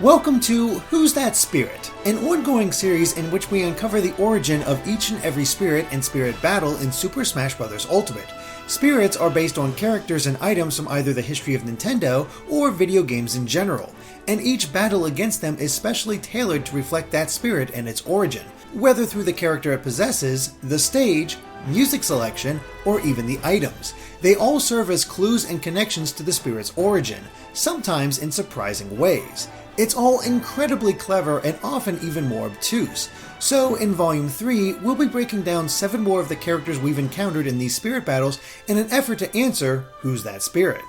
Welcome to Who's That Spirit, an ongoing series in which we uncover the origin of each and every spirit and spirit battle in Super Smash Bros. Ultimate. Spirits are based on characters and items from either the history of Nintendo or video games in general, and each battle against them is specially tailored to reflect that spirit and its origin, whether through the character it possesses, the stage, music selection, or even the items. They all serve as clues and connections to the spirit's origin, sometimes in surprising ways. It's all incredibly clever and often even more obtuse. So in Volume 3, we'll be breaking down 7 more of the characters we've encountered in these spirit battles in an effort to answer who's that spirit.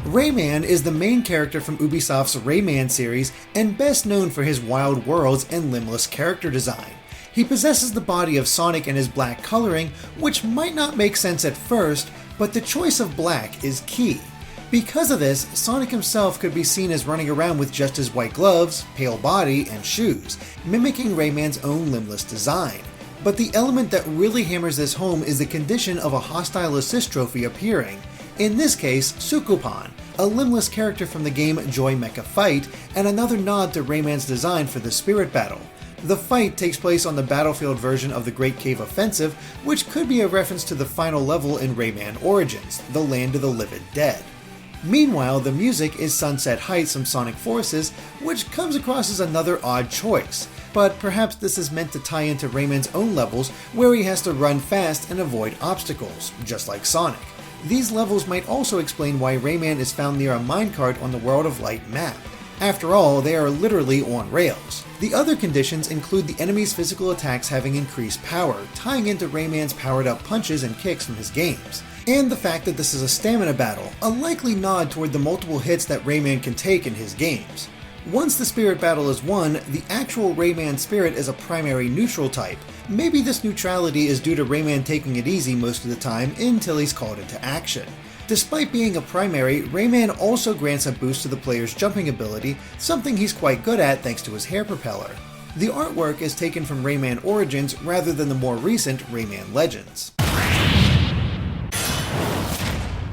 Rayman is the main character from Ubisoft's Rayman series and best known for his wild worlds and limbless character design. He possesses the body of Sonic and his black coloring, which might not make sense at first, but the choice of black is key. Because of this, Sonic himself could be seen as running around with just his white gloves, pale body, and shoes, mimicking Rayman's own limbless design. But the element that really hammers this home is the condition of a hostile assist trophy appearing. In this case, Sukupan, a limbless character from the game Joy Mecha Fight, and another nod to Rayman's design for the spirit battle. The fight takes place on the battlefield version of the Great Cave Offensive, which could be a reference to the final level in Rayman Origins, the Land of the Living Dead. Meanwhile, the music is Sunset Heights from Sonic Forces, which comes across as another odd choice, but perhaps this is meant to tie into Rayman's own levels where he has to run fast and avoid obstacles, just like Sonic. These levels might also explain why Rayman is found near a minecart on the World of Light map. After all, they are literally on rails. The other conditions include the enemy's physical attacks having increased power, tying into Rayman's powered-up punches and kicks from his games, and the fact that this is a stamina battle, a likely nod toward the multiple hits that Rayman can take in his games. Once the spirit battle is won, the actual Rayman spirit is a primary neutral type. Maybe this neutrality is due to Rayman taking it easy most of the time until he's called into action. Despite being a primary, Rayman also grants a boost to the player's jumping ability, something he's quite good at thanks to his hair propeller. The artwork is taken from Rayman Origins rather than the more recent Rayman Legends.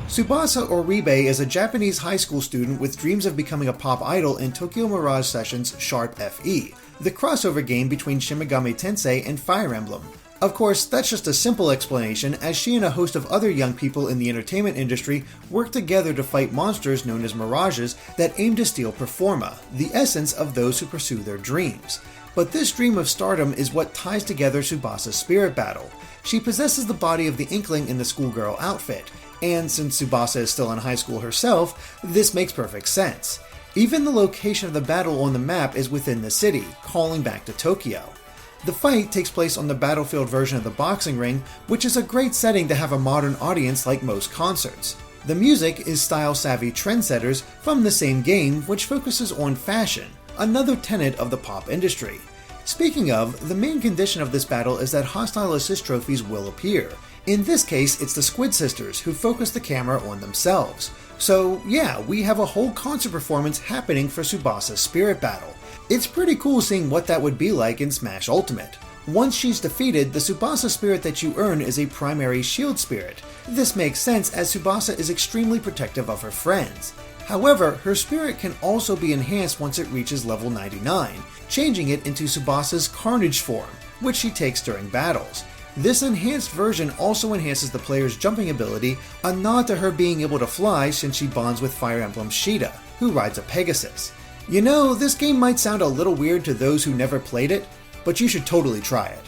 Tsubasa Oribe is a Japanese high school student with dreams of becoming a pop idol in Tokyo Mirage Sessions' Sharp FE, the crossover game between Shin Megami Tensei and Fire Emblem. Of course, that's just a simple explanation, as she and a host of other young people in the entertainment industry work together to fight monsters known as Mirages that aim to steal Performa, the essence of those who pursue their dreams. But this dream of stardom is what ties together Tsubasa's spirit battle. She possesses the body of the Inkling in the schoolgirl outfit, and since Tsubasa is still in high school herself, this makes perfect sense. Even the location of the battle on the map is within the city, calling back to Tokyo. The fight takes place on the battlefield version of the boxing ring, which is a great setting to have a modern audience like most concerts. The music is style-savvy trendsetters from the same game, which focuses on fashion, another tenet of the pop industry. Speaking of, the main condition of this battle is that hostile assist trophies will appear. In this case, it's the Squid Sisters who focus the camera on themselves. So yeah, we have a whole concert performance happening for Tsubasa's spirit battle. It's pretty cool seeing what that would be like in Smash Ultimate. Once she's defeated, the Tsubasa spirit that you earn is a primary shield spirit. This makes sense as Tsubasa is extremely protective of her friends. However, her spirit can also be enhanced once it reaches level 99, changing it into Tsubasa's Carnage form, which she takes during battles. This enhanced version also enhances the player's jumping ability, a nod to her being able to fly since she bonds with Fire Emblem's Sheeta, who rides a Pegasus. You know, this game might sound a little weird to those who never played it, but you should totally try it.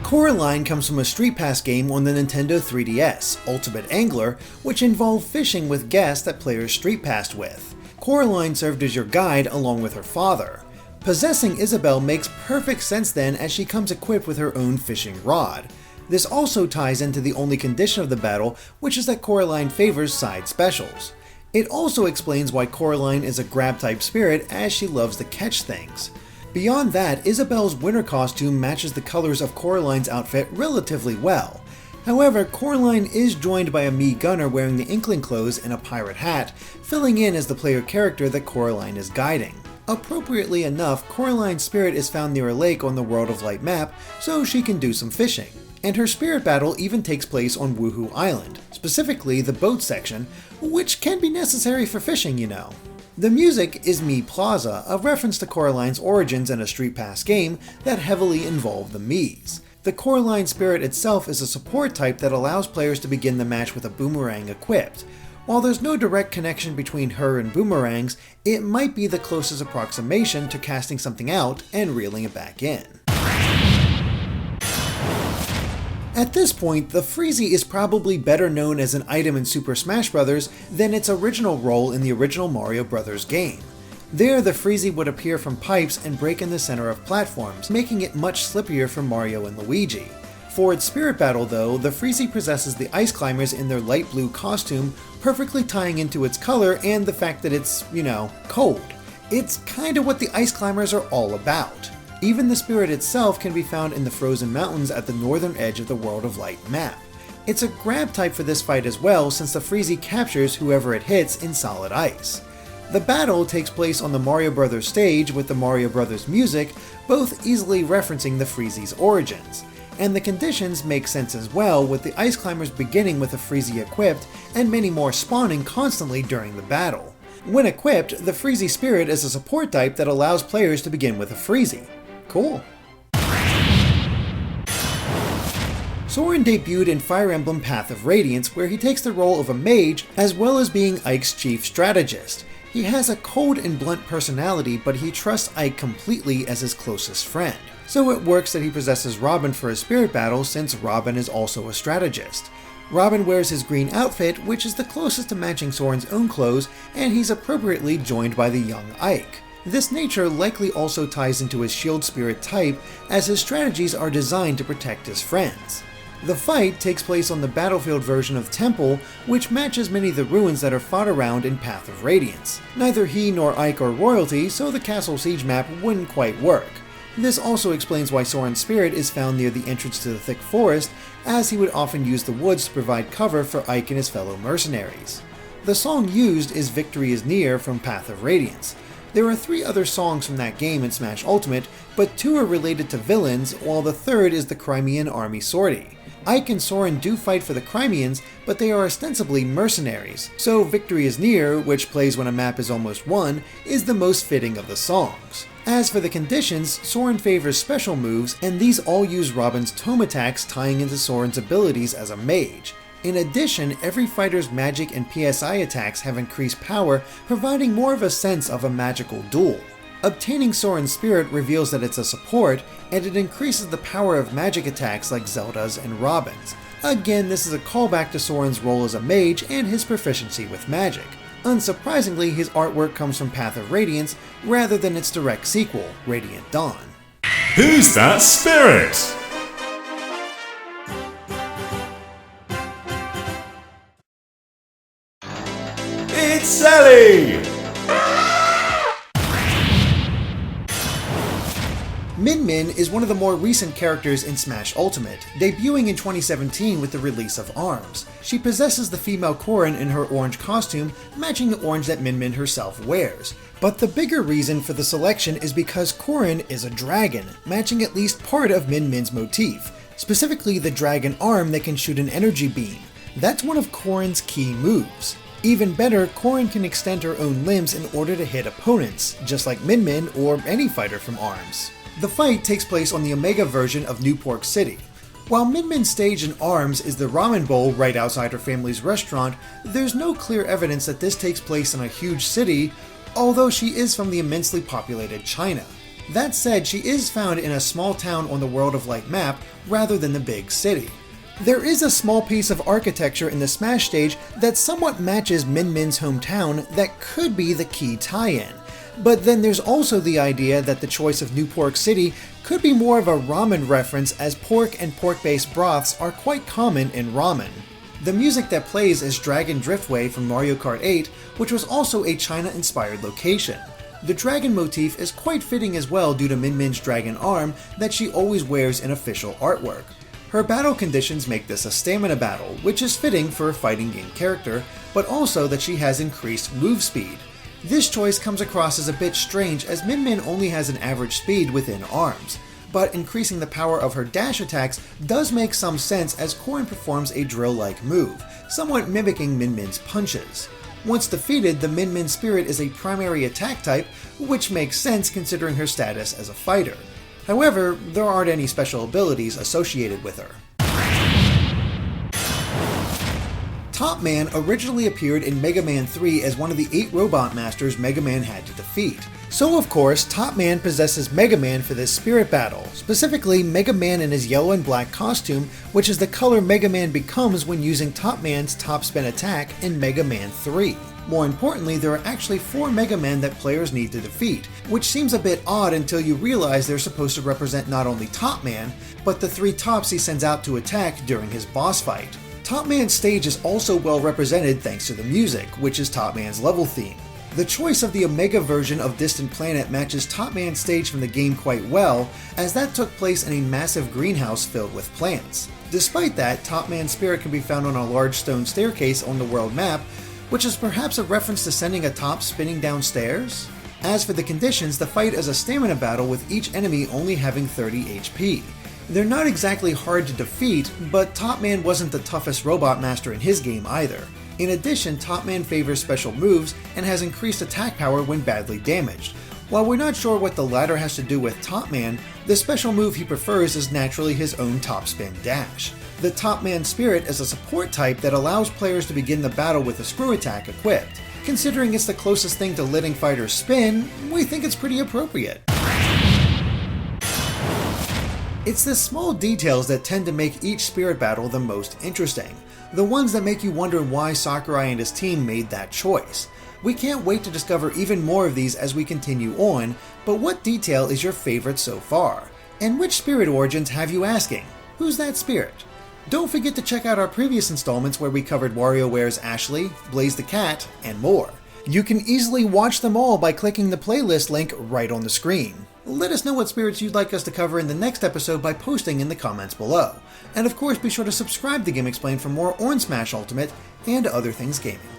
Coraline comes from a Street Pass game on the Nintendo 3DS, Ultimate Angler, which involved fishing with guests that players Street Passed with. Coraline served as your guide along with her father. Possessing Isabelle makes perfect sense then, as she comes equipped with her own fishing rod. This also ties into the only condition of the battle, which is that Coraline favors side specials. It also explains why Coraline is a grab-type spirit, as she loves to catch things. Beyond that, Isabelle's winter costume matches the colors of Coraline's outfit relatively well. However, Coraline is joined by a Mii gunner wearing the Inkling clothes and a pirate hat, filling in as the player character that Coraline is guiding. Appropriately enough, Coraline's spirit is found near a lake on the World of Light map, so she can do some fishing. and her spirit battle even takes place on Woohoo Island, specifically the boat section, which can be necessary for fishing, you know. The music is Mii Plaza, a reference to Coraline's origins in a Street Pass game that heavily involved the Miis. The Coraline spirit itself is a support type that allows players to begin the match with a boomerang equipped. While there's no direct connection between her and boomerangs, it might be the closest approximation to casting something out and reeling it back in. At this point, the Freezie is probably better known as an item in Super Smash Bros. Than its original role in the original Mario Bros. Game. There, the Freezie would appear from pipes and break in the center of platforms, making it much slippier for Mario and Luigi. For its spirit battle though, the Freezie possesses the ice climbers in their light blue costume, perfectly tying into its color and the fact that it's, cold. It's kinda what the ice climbers are all about. Even the spirit itself can be found in the frozen mountains at the northern edge of the World of Light map. It's a grab type for this fight as well, since the Freezie captures whoever it hits in solid ice. The battle takes place on the Mario Bros. Stage with the Mario Bros. Music, both easily referencing the Freezie's origins. And the conditions make sense as well, with the ice climbers beginning with a Freezie equipped, and many more spawning constantly during the battle. When equipped, the Freezie Spirit is a support type that allows players to begin with a Freezie. Cool. Soren debuted in Fire Emblem Path of Radiance, where he takes the role of a mage, as well as being Ike's chief strategist. He has a cold and blunt personality, but he trusts Ike completely as his closest friend. So it works that he possesses Robin for his spirit battle, since Robin is also a strategist. Robin wears his green outfit, which is the closest to matching Soren's own clothes, and he's appropriately joined by the young Ike. This nature likely also ties into his shield spirit type, as his strategies are designed to protect his friends. The fight takes place on the battlefield version of Temple, which matches many of the ruins that are fought around in Path of Radiance. Neither he nor Ike are royalty, so the Castle Siege map wouldn't quite work. This also explains why Soren's spirit is found near the entrance to the thick forest, as he would often use the woods to provide cover for Ike and his fellow mercenaries. The song used is Victory is Near from Path of Radiance. There are 3 other songs from that game in Smash Ultimate, but 2 are related to villains, while the third is the Crimean Army sortie. Ike and Soren do fight for the Crimeans, but they are ostensibly mercenaries, so Victory is Near, which plays when a map is almost won, is the most fitting of the songs. As for the conditions, Soren favors special moves, and these all use Robin's tome attacks, tying into Soren's abilities as a mage. In addition, every fighter's magic and PSI attacks have increased power, providing more of a sense of a magical duel. Obtaining Soren's spirit reveals that it's a support, and it increases the power of magic attacks like Zelda's and Robin's. Again, this is a callback to Soren's role as a mage and his proficiency with magic. Unsurprisingly, his artwork comes from Path of Radiance, rather than its direct sequel, Radiant Dawn. Who's that spirit? It's Sally! Min Min is one of the more recent characters in Smash Ultimate, debuting in 2017 with the release of ARMS. She possesses the female Coraline in her orange costume, matching the orange that Min Min herself wears. But the bigger reason for the selection is because Coraline is a dragon, matching at least part of Min Min's motif, specifically the dragon arm that can shoot an energy beam. That's one of Coraline's key moves. Even better, Coraline can extend her own limbs in order to hit opponents, just like Min Min or any fighter from ARMS. The fight takes place on the Omega version of New Pork City. While Min Min's stage in ARMS is the ramen bowl right outside her family's restaurant, there's no clear evidence that this takes place in a huge city, although she is from the immensely populated China. That said, she is found in a small town on the World of Light map rather than the big city. There is a small piece of architecture in the Smash stage that somewhat matches Min Min's hometown that could be the key tie-in. But then there's also the idea that the choice of New Pork City could be more of a ramen reference, as pork and pork-based broths are quite common in ramen. The music that plays is Dragon Driftway from Mario Kart 8, which was also a China-inspired location. The dragon motif is quite fitting as well due to Min Min's dragon arm that she always wears in official artwork. Her battle conditions make this a stamina battle, which is fitting for a fighting game character, but also that she has increased move speed. This choice comes across as a bit strange, as Min Min only has an average speed within ARMS, but increasing the power of her dash attacks does make some sense as Coraline performs a drill-like move, somewhat mimicking Min Min's punches. Once defeated, the Min Min Spirit is a primary attack type, which makes sense considering her status as a fighter. However, there aren't any special abilities associated with her. Top Man originally appeared in Mega Man 3 as one of the 8 robot masters Mega Man had to defeat. So of course, Top Man possesses Mega Man for this spirit battle, specifically Mega Man in his yellow and black costume, which is the color Mega Man becomes when using Top Man's top spin attack in Mega Man 3. More importantly, there are actually 4 Mega Men that players need to defeat, which seems a bit odd until you realize they're supposed to represent not only Top Man, but the 3 tops he sends out to attack during his boss fight. Top Man's stage is also well represented thanks to the music, which is Top Man's level theme. The choice of the Omega version of Distant Planet matches Top Man's stage from the game quite well, as that took place in a massive greenhouse filled with plants. Despite that, Top Man's spirit can be found on a large stone staircase on the world map, which is perhaps a reference to sending a top spinning downstairs? As for the conditions, the fight is a stamina battle with each enemy only having 30 HP. They're not exactly hard to defeat, but Top Man wasn't the toughest robot master in his game either. In addition, Top Man favors special moves and has increased attack power when badly damaged. While we're not sure what the latter has to do with Top Man, the special move he prefers is naturally his own top spin dash. The Top Man Spirit is a support type that allows players to begin the battle with a screw attack equipped. Considering it's the closest thing to letting fighters spin, we think it's pretty appropriate. It's the small details that tend to make each spirit battle the most interesting, the ones that make you wonder why Sakurai and his team made that choice. We can't wait to discover even more of these as we continue on, but what detail is your favorite so far? And which spirit origins have you asking? Who's that spirit? Don't forget to check out our previous installments where we covered WarioWare's Ashley, Blaze the Cat, and more. You can easily watch them all by clicking the playlist link right on the screen. Let us know what spirits you'd like us to cover in the next episode by posting in the comments below. And of course, be sure to subscribe to GameXplain for more on Smash Ultimate and other things gaming.